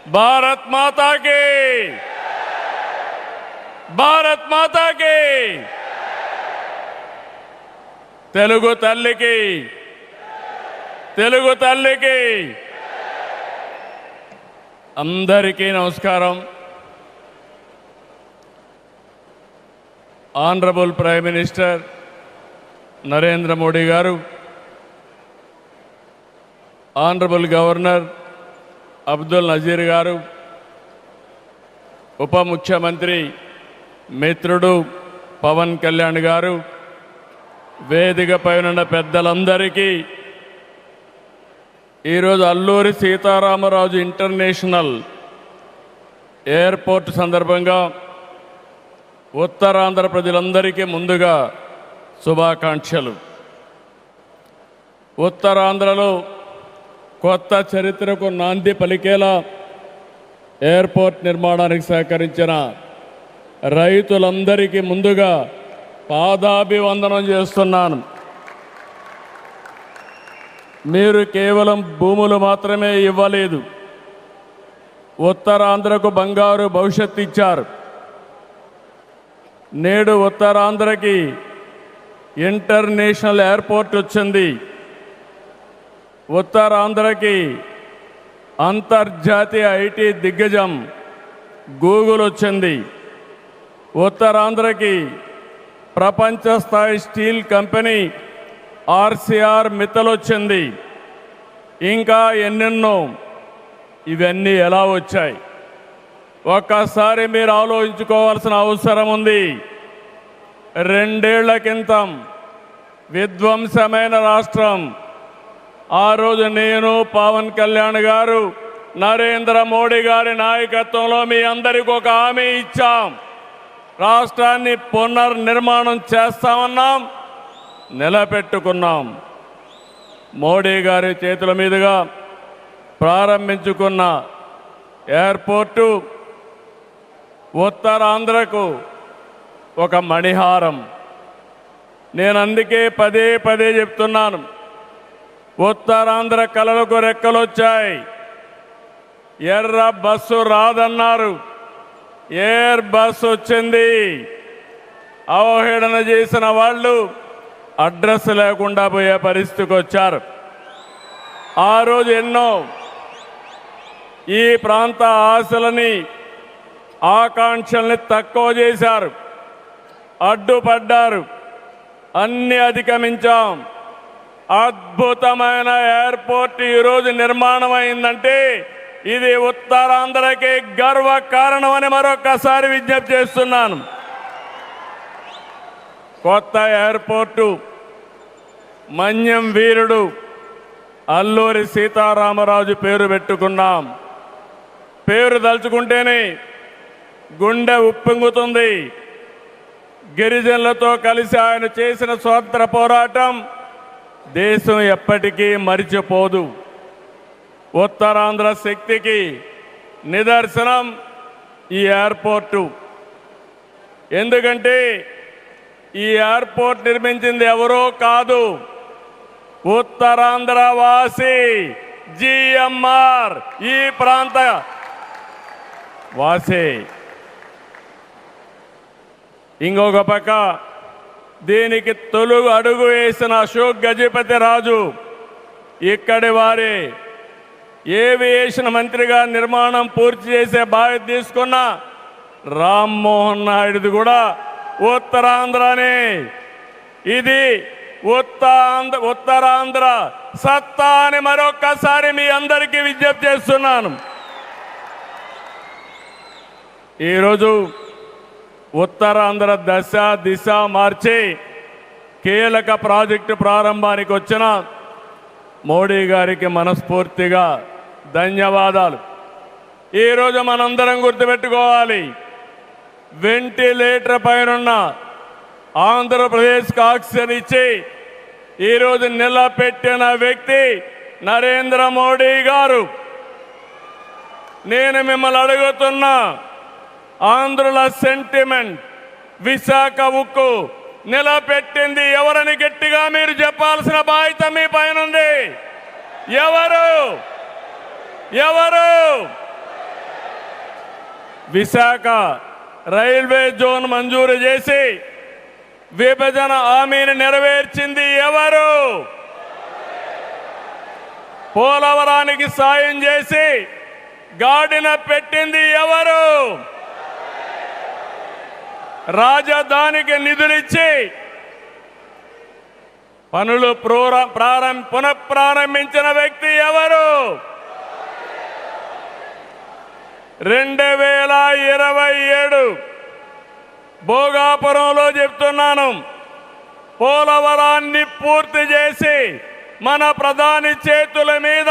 భారత్ మాతా కి భారత్ మాతా కి తెలుగు తల్లికి తెలుగు తల్లికి అందరికీ నమస్కారం. Honourable prime minister Narendra Modi గారు, ఆనరబుల్ గవర్నర్ అబ్దుల్ నజీర్ గారు, ఉప ముఖ్యమంత్రి మిత్రుడు పవన్ కళ్యాణ్ గారు, వేదికపై ఉన్న పెద్దలందరికీ ఈరోజు అల్లూరి సీతారామరాజు ఇంటర్నేషనల్ ఎయిర్పోర్ట్ సందర్భంగా ఉత్తరాంధ్ర ప్రజలందరికీ ముందుగా శుభాకాంక్షలు. ఉత్తరాంధ్రలో కొత్త చరిత్రకు నాంది పలికేలా ఎయిర్పోర్ట్ నిర్మాణానికి సహకరించిన రైతులందరికీ ముందుగా పాదాభివందనం చేస్తున్నాను. మీరు కేవలం భూములు మాత్రమే ఇవ్వలేదు, ఉత్తరాంధ్రకు బంగారు భవిష్యత్తు ఇచ్చారు. నేడు ఉత్తరాంధ్రకి ఇంటర్నేషనల్ ఎయిర్పోర్ట్ వచ్చింది. ఉత్తరాంధ్రకి అంతర్జాతీయ ఐటీ దిగ్గజం గూగుల్ వచ్చింది. ఉత్తరాంధ్రకి ప్రపంచ స్థాయి స్టీల్ కంపెనీ ఆర్సీఆర్ మిత్తల్ వచ్చింది. ఇంకా ఎన్నెన్నో. ఇవన్నీ ఎలా వచ్చాయి? ఒక్కసారి మీరు ఆలోచించుకోవాల్సిన అవసరం ఉంది. 2 ఏళ్ల క్రితం విధ్వంసమైన రాష్ట్రం. ఆ రోజు నేను, పవన్ కళ్యాణ్ గారు, నరేంద్ర మోడీ గారి నాయకత్వంలో మీ అందరికీ ఒక హామీ ఇచ్చాం. రాష్ట్రాన్ని పునర్నిర్మాణం చేస్తామన్నాం, నిలబెట్టుకున్నాం. మోడీ గారి చేతుల మీదుగా ప్రారంభించుకున్న ఎయిర్పోర్టు ఉత్తరాంధ్రకు ఒక మణిహారం. నేను అందుకే పదే పదే చెప్తున్నాను, ఉత్తరాంధ్ర కలలకు రెక్కలొచ్చాయి. ఎర్ర బస్సు రాదన్నారు, ఎయిర్ బస్సు వచ్చింది. అవహేళన చేసిన వాళ్ళు అడ్రస్ లేకుండా పోయే పరిస్థితికి వచ్చారు. ఆ రోజు ఎన్నో ఈ ప్రాంత ఆశలని, ఆకాంక్షల్ని తక్కువ చేశారు, అడ్డుపడ్డారు. అన్ని అధిగమించాం. అద్భుతమైన ఎయిర్పోర్ట్ ఈరోజు నిర్మాణం అయిందంటే ఇది ఉత్తరాంధ్రకి గర్వ కారణమని మరొకసారి విజ్ఞప్తి చేస్తున్నాను. కొత్త ఎయిర్పోర్టు మన్యం వీరుడు అల్లూరి సీతారామరాజు పేరు పెట్టుకున్నాం. పేరు తలుచుకుంటేనే గుండె ఉప్పొంగుతుంది. గిరిజనులతో కలిసి ఆయన చేసిన స్వాతంత్ర పోరాటం దేశం ఎప్పటికీ మరిచిపోదు. ఉత్తరాంధ్ర శక్తికి నిదర్శనం ఈ ఎయిర్పోర్టు. ఎందుకంటే ఈ ఎయిర్పోర్ట్ నిర్మించింది ఎవరో కాదు, ఉత్తరాంధ్ర వాసి జిఎంఆర్, ఈ ప్రాంత వాసి. ఇంకొక పక్క దీనికి తొలుగు అడుగు వేసిన అశోక్ గజపతి రాజు ఇక్కడి వారి ఏవియేషన్ మంత్రిగా నిర్మాణం పూర్తి చేసే బాధ్యత తీసుకున్న రామ్మోహన్ నాయుడుది కూడా ఉత్తరాంధ్రనే. ఇది ఉత్తరాంధ్ర సత్తా అని మరొక్కసారి మీ అందరికీ విజ్ఞప్తి చేస్తున్నాను. ఈరోజు ఉత్తరాంధ్ర దశ దిశ మార్చి కీలక ప్రాజెక్టు ప్రారంభానికి వచ్చిన మోడీ గారికి మనస్ఫూర్తిగా ధన్యవాదాలు. ఈరోజు మనందరం గుర్తుపెట్టుకోవాలి, వెంటిలేటర్ పైనున్న ఆంధ్రప్రదేశ్కి ఆక్సిజన్ ఇచ్చి ఈరోజు నిలబెట్టిన వ్యక్తి నరేంద్ర మోడీ గారు. నేను మిమ్మల్ని అడుగుతున్నా, ఆంధ్రుల సెంటిమెంట్ విశాఖ ఉక్కు నిలబెట్టింది ఎవరని గట్టిగా మీరు చెప్పాల్సిన బాధ్యత మీ పైన ఉంది. ఎవరు ఎవరు విశాఖ రైల్వే జోన్ మంజూరు చేసి విభజన హామీని నెరవేర్చింది ఎవరు? పోలవరానికి సాయం చేసి గాడిన పెట్టింది ఎవరు? రాజధానికి నిధులిచ్చి పనులు పునఃప్రారంభించిన వ్యక్తి ఎవరు? 2027 భోగాపురంలో చెప్తున్నాను, పోలవరాన్ని పూర్తి చేసి మన ప్రధాని చేతుల మీద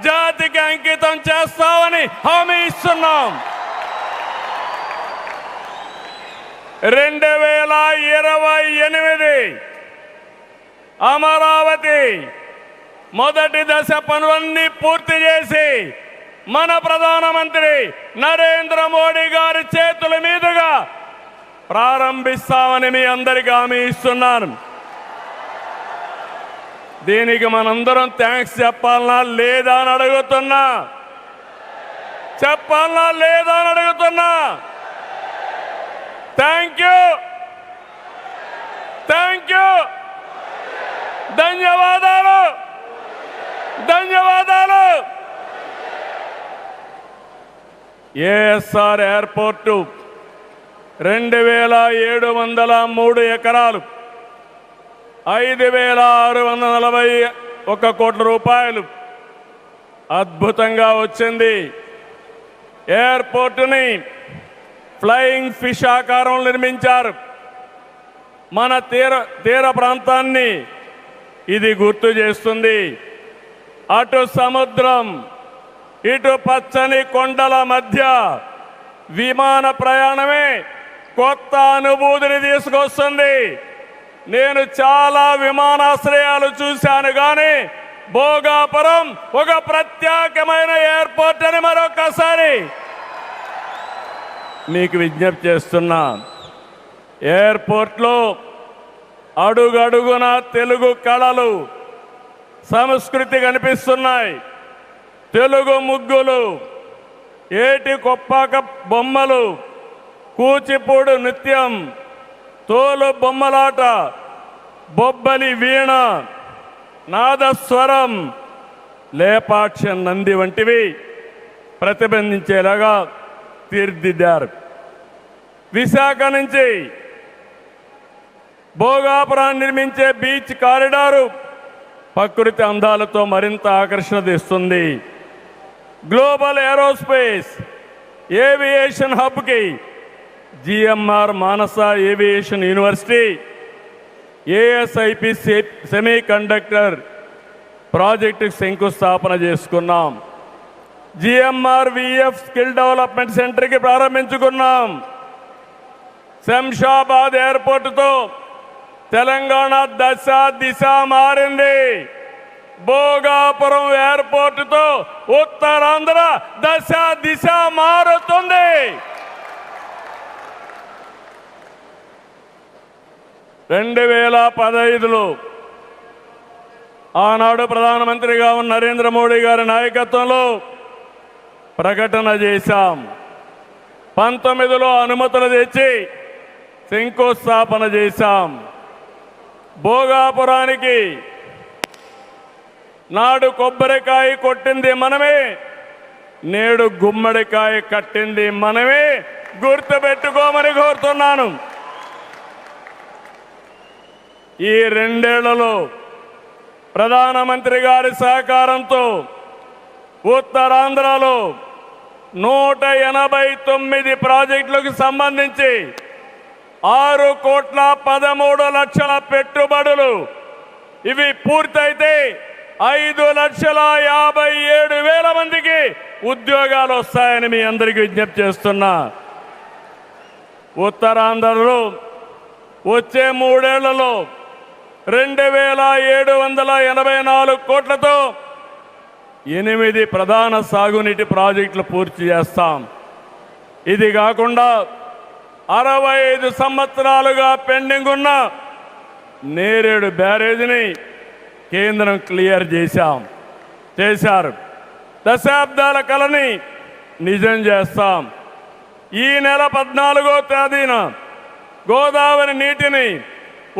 జాతికి అంకితం చేస్తామని హామీ ఇస్తున్నాం. 2028 అమరావతి మొదటి దశ పనులన్నీ పూర్తి చేసి మన ప్రధానమంత్రి నరేంద్ర మోడీ గారి చేతుల మీదుగా ప్రారంభిస్తామని మీ అందరికీ హామీ ఇస్తున్నాను. దీనికి మనందరం థ్యాంక్స్ చెప్పాలనా లేదా అని అడుగుతున్నా? చెప్పాలనా లేదా అని అడుగుతున్నా? థ్యాంక్ యూ, థ్యాంక్ యూ, ధన్యవాదాలు, ధన్యవాదాలు. ఏఎస్ఆర్ ఎయిర్పోర్టు 2703 ఎకరాలు, 5641 కోట్ల రూపాయలు అద్భుతంగా వచ్చింది. ఎయిర్పోర్టుని ఫ్లయింగ్ ఫిష్ ఆకారం నిర్మించారు. మన తీర ప్రాంతాన్ని ఇది గుర్తు చేస్తుంది. అటు సముద్రం, ఇటు పచ్చని కొండల మధ్య విమాన ప్రయాణమే కొత్త అనుభూతిని తీసుకొస్తుంది. నేను చాలా విమానాశ్రయాలు చూశాను, కానీ భోగాపురం ఒక ప్రత్యేకమైన ఎయిర్పోర్ట్ అని మరొకసారి మీకు విజ్ఞప్తి చేస్తున్నా. ఎయిర్పోర్ట్లో అడుగడుగున తెలుగు కళలు, సంస్కృతి కనిపిస్తున్నాయి. తెలుగు ముగ్గులు, ఏటి కొప్పాక బొమ్మలు, కూచిపూడి నృత్యం, తోలు బొమ్మలాట, బొబ్బలి వీణ, నాదస్వరం, లేపాక్ష నంది వంటివి ప్రతిబింబించేలాగా తీర్చిదిద్దారు. విశాఖ నుంచి భోగాపురాన్ని నిర్మించే బీచ్ కారిడారు ప్రకృతి అందాలతో మరింత ఆకర్షణ తెస్తుంది. గ్లోబల్ ఏరోస్పేస్ ఏవియేషన్ హబ్కి GMR Manasa aviation university, ASIP semiconductor ప్రాజెక్టుకు శంకుస్థాపన చేసుకున్నాం. జిఎంఆర్ విఎఫ్ స్కిల్ డెవలప్మెంట్ సెంటర్కి ప్రారంభించుకున్నాం. శంషాబాద్ ఎయిర్పోర్టుతో తెలంగాణ దశ దిశ మారింది. భోగాపురం ఎయిర్పోర్టుతో ఉత్తరాంధ్ర దశ దిశ మారుతుంది. 2015లో ఆనాడు ప్రధానమంత్రిగా ఉన్న నరేంద్ర మోడీ గారి నాయకత్వంలో ప్రకటన చేశాం. 19లో అనుమతులు తెచ్చి శంకుస్థాపన చేశాం. భోగాపురానికి నాడు కొబ్బరికాయ కొట్టింది మనమే, నేడు గుమ్మడికాయ కట్టింది మనమే. గుర్తుపెట్టుకోమని కోరుతున్నాను. ఈ 2 ఏళ్లలో ప్రధానమంత్రి గారి సహకారంతో ఉత్తరాంధ్రలో 189 ప్రాజెక్టులకు సంబంధించి 6,13,00,000 పెట్టుబడులు. ఇవి పూర్తయితే 5,57,000 మందికి ఉద్యోగాలు వస్తాయని మీ అందరికీ విజ్ఞప్తి చేస్తున్నా. ఉత్తరాంధ్రలో వచ్చే 3 ఏళ్లలో 2,784 కోట్లతో 8 ప్రధాన సాగునీటి ప్రాజెక్టులు పూర్తి చేస్తాం. ఇది కాకుండా 65 సంవత్సరాలుగా పెండింగ్ ఉన్న నేరేడు బ్యారేజీని కేంద్రం క్లియర్ చేశారు. దశాబ్దాల కలని నిజం చేస్తాం. ఈ నెల 14వ తేదీన గోదావరి నీటిని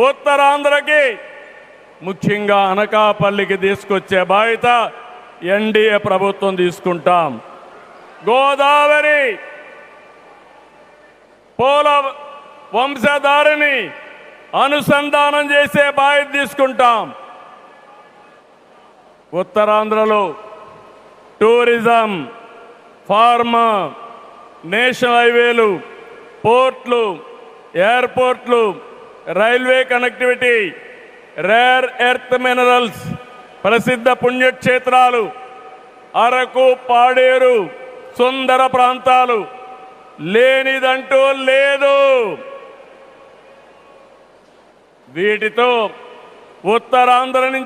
ఉత్తరాంధ్రకి ముఖ్యంగా అనకాపల్లికి తీసుకొచ్చే బాధ్యత ఎన్డీఏ ప్రభుత్వం తీసుకుంటాం. గోదావరి పోల వంశధారిని అనుసంధానం చేసే బాధ్యత తీసుకుంటాం. ఉత్తరాంధ్రలో టూరిజం, ఫార్మా, నేషనల్ హైవేలు, పోర్ట్లు, ఎయిర్పోర్ట్లు, railway connectivity, rare earth minerals, ప్రసిద్ధ పుణ్యక్షేత్రాలు, అరకు, పాడేరు, సుందర ప్రాంతాలు లేనిదంటూ లేదు. వీటితో ఉత్తరాంధ్ర నుంచి